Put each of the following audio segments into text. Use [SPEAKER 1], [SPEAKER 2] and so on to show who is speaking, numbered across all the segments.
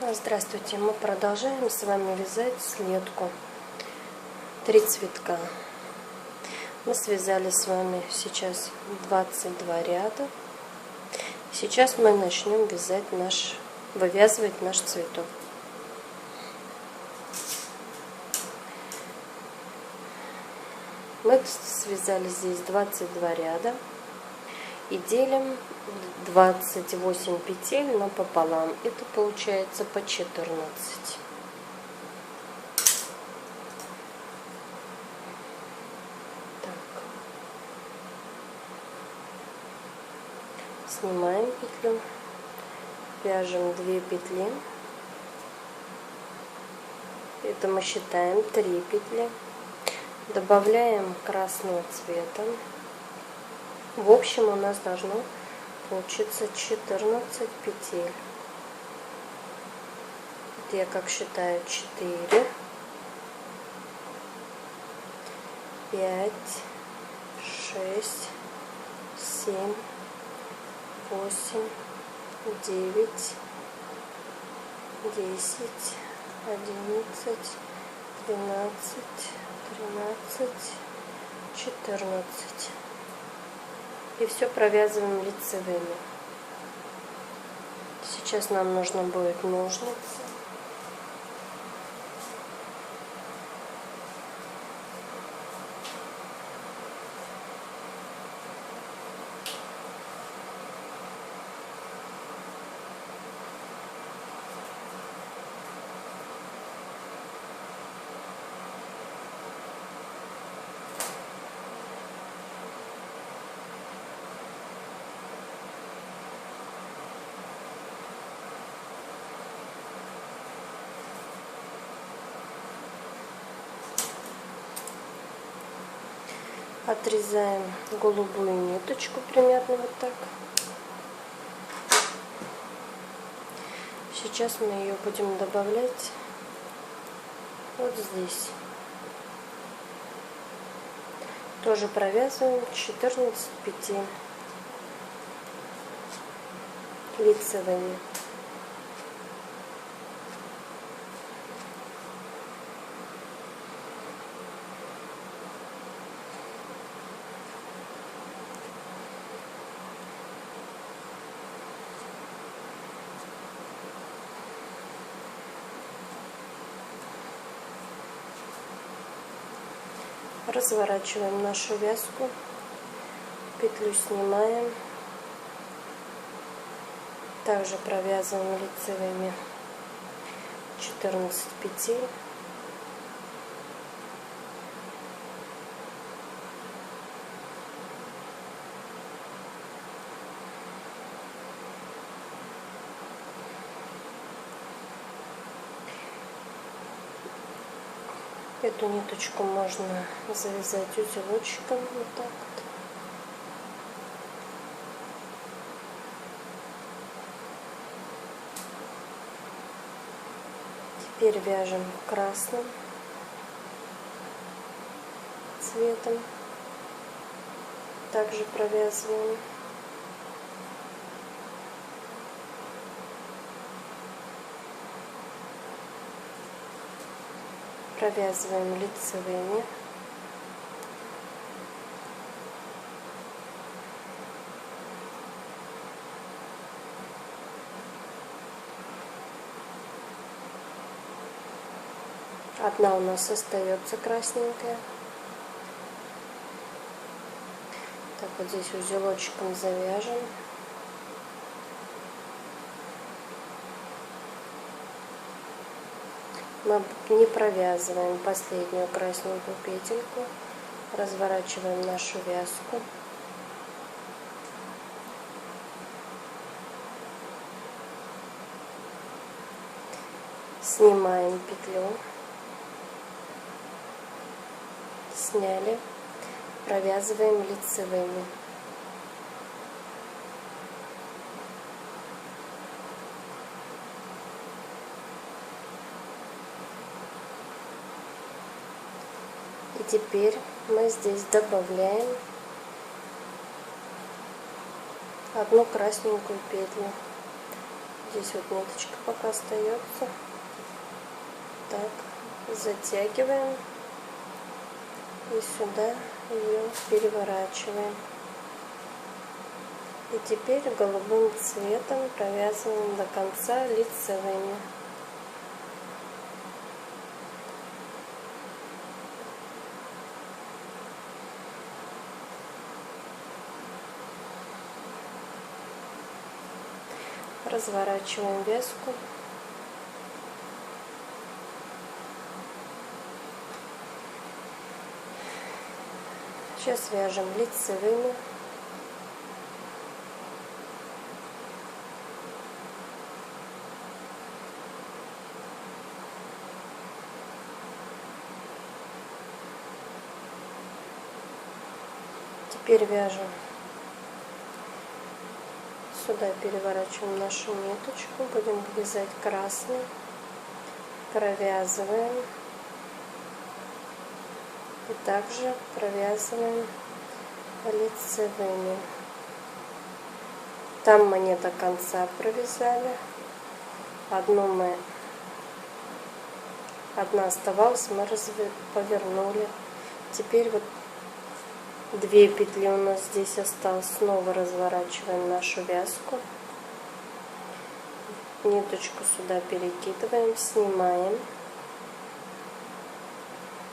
[SPEAKER 1] Здравствуйте, мы продолжаем с вами вязать следку. 3 цветка. Мы связали с вами сейчас 22 ряда. Сейчас мы начнем вывязывать наш цветок. Мы связали здесь 22 ряда и делим 28 петель напополам. Это получается по 14. Так. Снимаем петлю, вяжем 2 петли. Это мы считаем 3 петли. Добавляем красного цвета. В общем у нас должно получиться 14 петель. Это я как считаю: 4, 5, 6, 7, 8, 9, 10, 11, 12, 13, 14. И все провязываем лицевыми. Сейчас нам нужно будет ножницы. Отрезаем голубую ниточку примерно вот так. Сейчас мы ее будем добавлять вот здесь. Тоже провязываем 14 петель лицевыми. Разворачиваем нашу вязку, петлю снимаем, также провязываем лицевыми 14 петель. Эту ниточку можно завязать узелочком вот так вот. Теперь вяжем красным цветом. Также провязываем. Провязываем лицевыми. Одна у нас остается красненькая. Так, вот здесь узелочком завяжем. Мы не провязываем последнюю красненькую петельку, разворачиваем нашу вязку. Снимаем петлю, сняли, провязываем лицевыми. И теперь мы здесь добавляем одну красненькую петлю. Здесь вот ниточка пока остается. Так, затягиваем и сюда ее переворачиваем. И теперь голубым цветом провязываем до конца лицевыми. Разворачиваем вязку. Сейчас вяжем лицевыми. Теперь вяжем. Сюда переворачиваем нашу ниточку, будем вязать красный, провязываем и также провязываем лицевыми. Там мы не до конца провязали, одна оставалась, мы повернули. Теперь вот 2 петли у нас здесь осталось. Снова разворачиваем нашу вязку, ниточку сюда перекидываем, снимаем,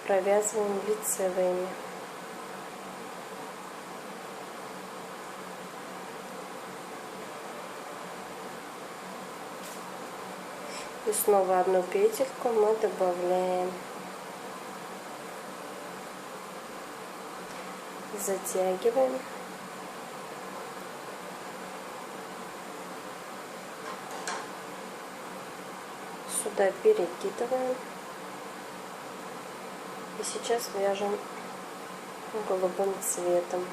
[SPEAKER 1] провязываем лицевыми. И снова одну петельку мы добавляем. Затягиваем. Сюда перекидываем. И сейчас вяжем голубым цветом,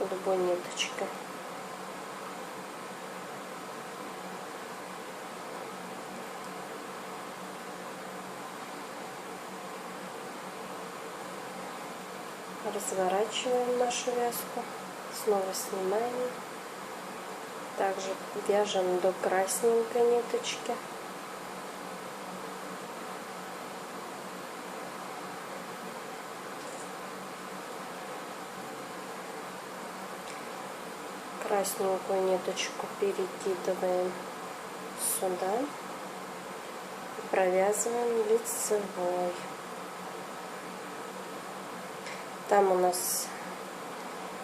[SPEAKER 1] голубой ниточкой. Разворачиваем нашу вязку, снова снимаем, также вяжем до красненькой ниточки. Красненькую ниточку перекидываем сюда и провязываем лицевой. Там у нас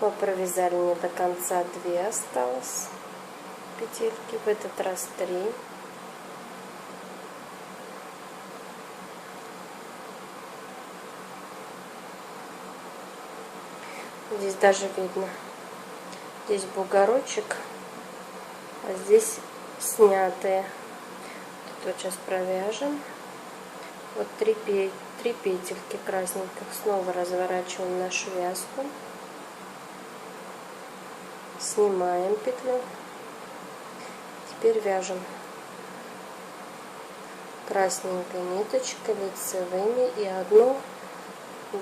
[SPEAKER 1] мы провязали не до конца, 2 осталось петельки, в этот раз 3. Здесь даже видно, здесь бугорочек, а здесь снятые. Тут сейчас провяжем. Вот 3 петельки красненьких. Снова разворачиваем нашу вязку, снимаем петлю. Теперь вяжем красненькой ниточкой лицевыми и одну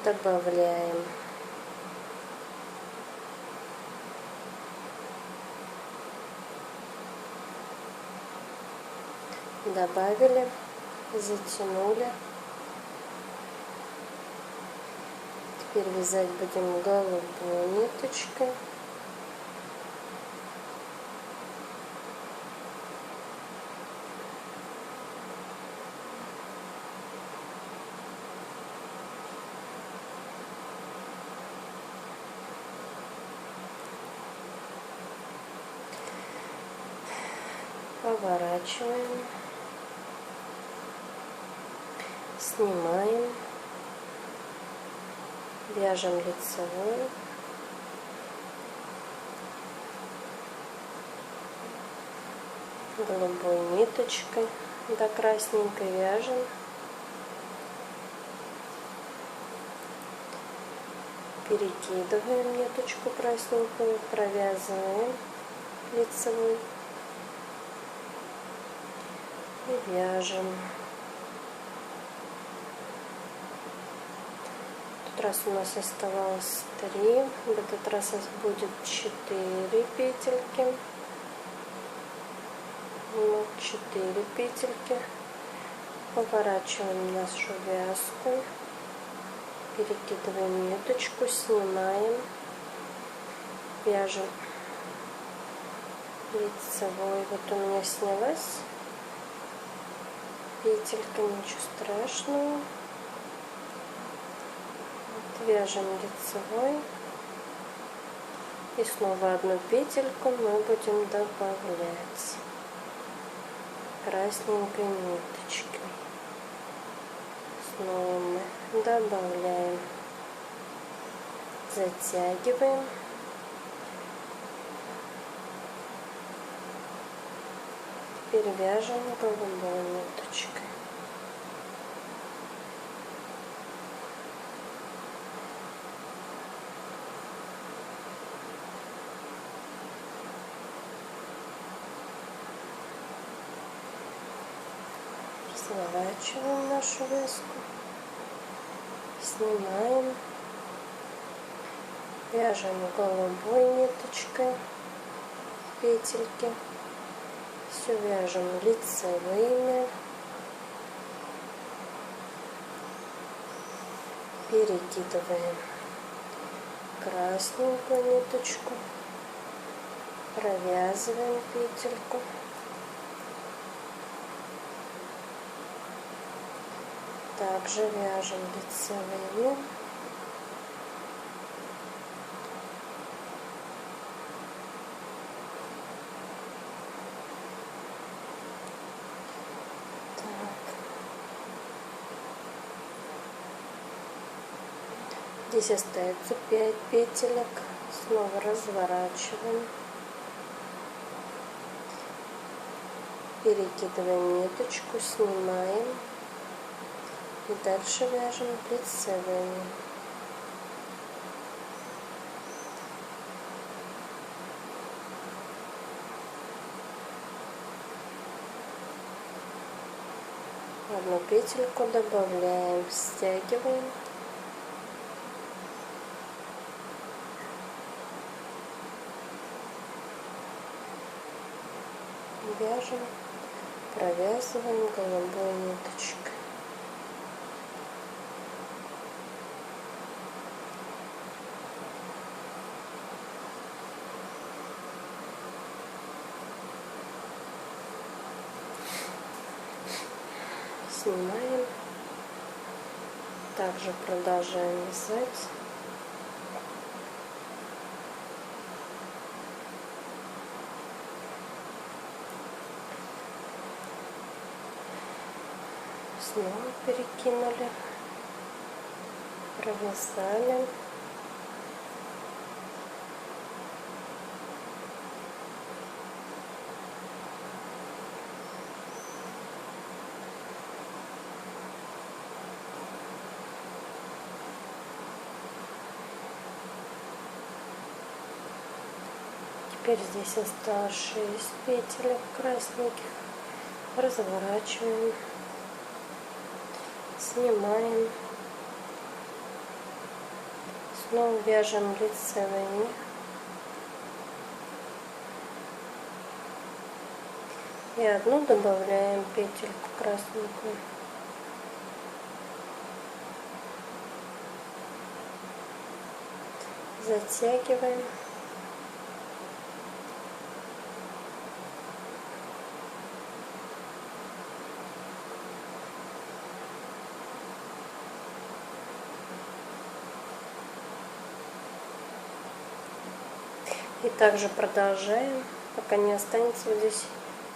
[SPEAKER 1] добавляем. Добавили, затянули. Теперь вязать будем голубой ниточкой. Поворачиваем, снимаем, вяжем лицевой, голубой ниточкой до красненькой вяжем, перекидываем ниточку красненькую, провязываем лицевой и вяжем. В этот раз у нас оставалось 3, в этот раз будет 4 петельки. 4 петельки, поворачиваем нашу вязку, перекидываем ниточку, снимаем, вяжем лицевой. Вот у меня снялась петелька, ничего страшного. Вот, вяжем лицевой. И снова одну петельку мы будем добавлять красненькой ниточкой. Снова мы добавляем, затягиваем. Теперь вяжем голубой ниточкой. Сворачиваем нашу вязку, снимаем, вяжем голубой ниточкой петельки, все вяжем лицевыми, перекидываем красненькую ниточку, провязываем петельку. Также вяжем лицевыми. Здесь остается 5 петелек. Снова разворачиваем. Перекидываем ниточку, снимаем. И дальше вяжем лицевыми. Одну петельку добавляем, стягиваем. Вяжем, провязываем голубой ниточкой. Снимаем, также продолжаем вязать. Снова перекинули, провязали. Теперь здесь осталось 6 петель красненьких. Разворачиваем, снимаем, снова вяжем лицевыми. И одну добавляем петельку красненькую. Затягиваем. И также продолжаем, пока не останется вот здесь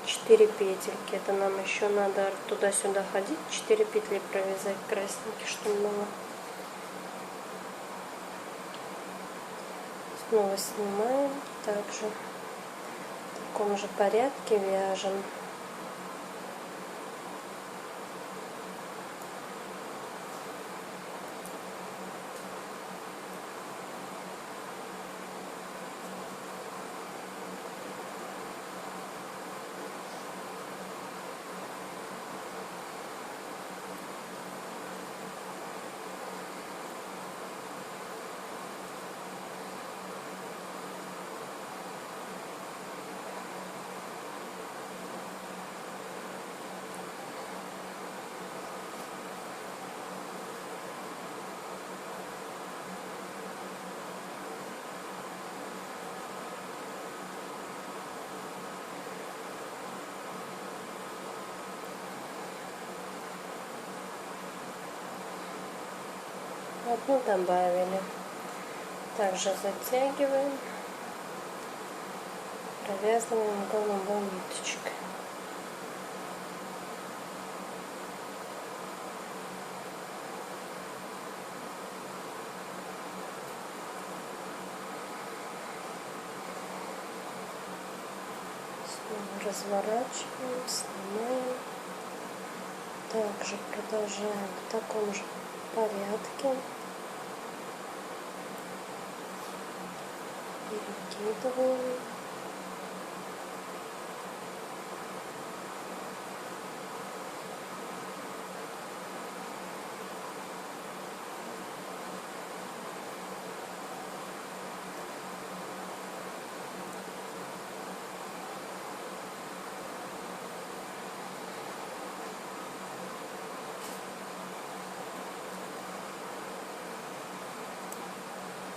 [SPEAKER 1] 4 петельки. Это нам еще надо туда-сюда ходить, 4 петли провязать красненькие, чтобы было. Снова снимаем, также в таком же порядке вяжем. одну добавили. Также затягиваем, провязываем голубой ниточкой. Снова разворачиваем, снимаем. Также продолжаем в таком же порядке. Перекидываем.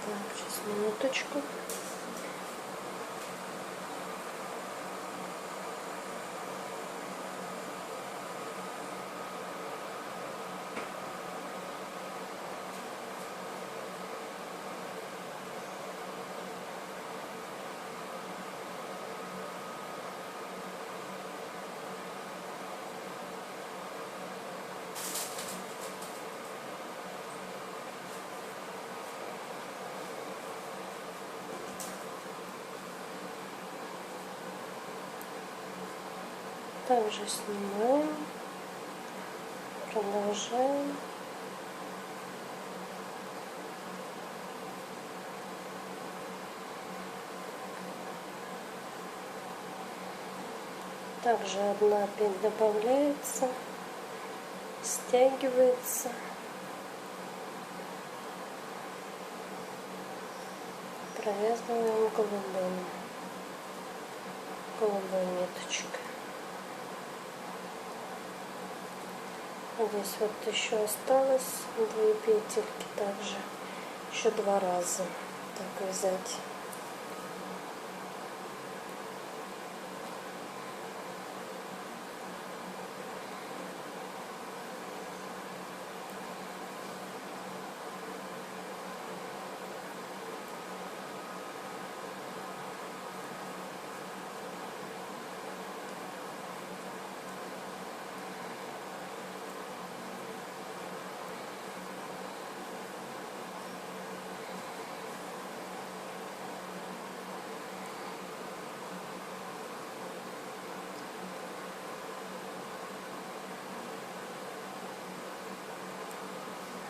[SPEAKER 1] Так, сейчас минуточку. Также снимаем, продолжаем. Также одна петля добавляется, стягивается. Провязываем голубой ниточкой. Здесь вот еще осталось 2 петельки, также еще 2 раза так вязать.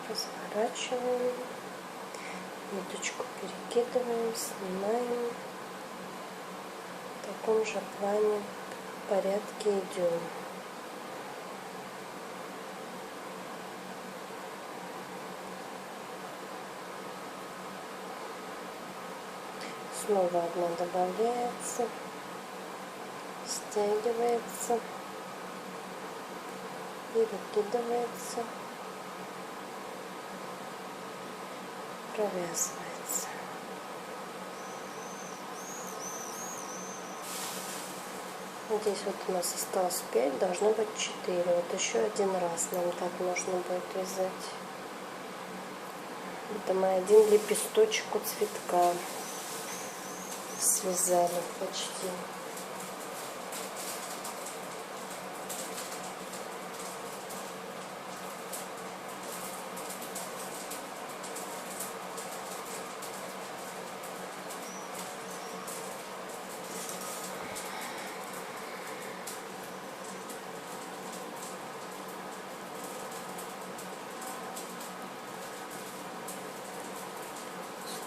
[SPEAKER 1] Разворачиваем, ниточку перекидываем, снимаем. В таком же плане порядке идем. Снова одна добавляется, стягивается и выкидывается. Провязывается. Здесь вот у нас осталось 5, должно быть 4. Вот еще один раз нам так нужно будет вязать. Это мы один лепесточек у цветка связали почти.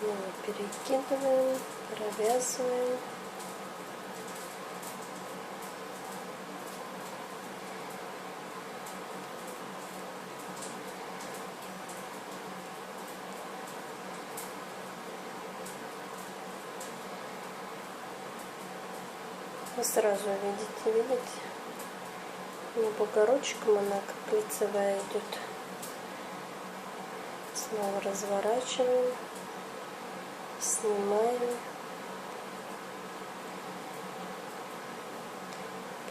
[SPEAKER 1] Снова перекидываем, провязываем. Вы сразу видите, не бугорочком она как лицевая идет. Снова разворачиваем, снимаем,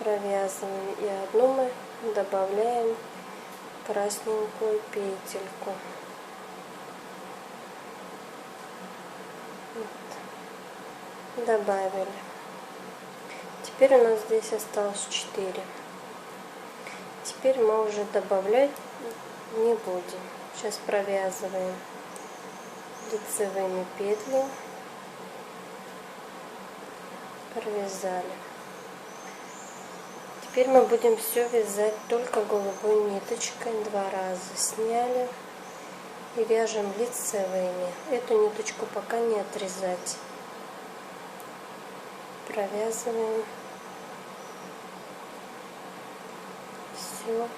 [SPEAKER 1] провязываем, и одну мы добавляем красненькую петельку. Добавили. Теперь у нас здесь осталось 4. Теперь мы уже добавлять не будем. Сейчас провязываем лицевыми петли. Провязали. Теперь мы будем все вязать только голубой ниточкой. 2 раза сняли и вяжем лицевыми. Эту ниточку пока не отрезать. Провязываем все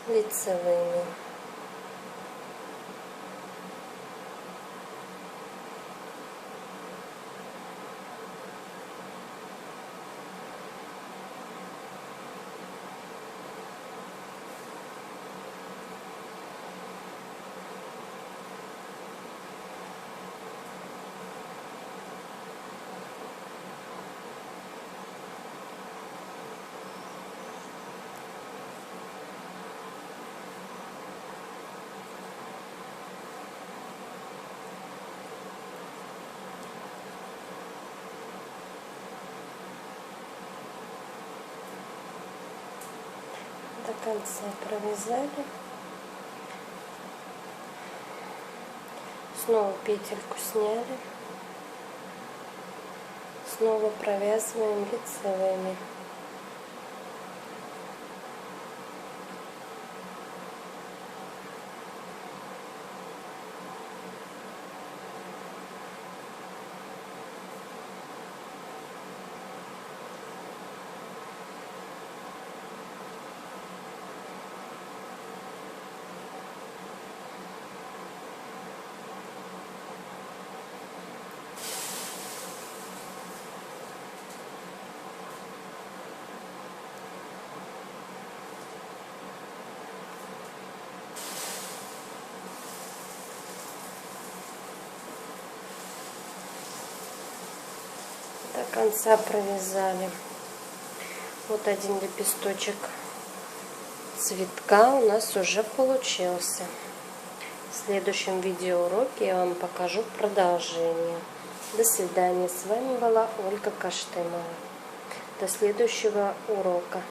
[SPEAKER 1] лицевыми. До конца провязали. Снова петельку сняли. Снова провязываем лицевыми. До конца провязали. Вот один лепесточек цветка у нас уже получился. В следующем видеоуроке я вам покажу продолжение. До свидания. С вами была Ольга Каштымова. До следующего урока.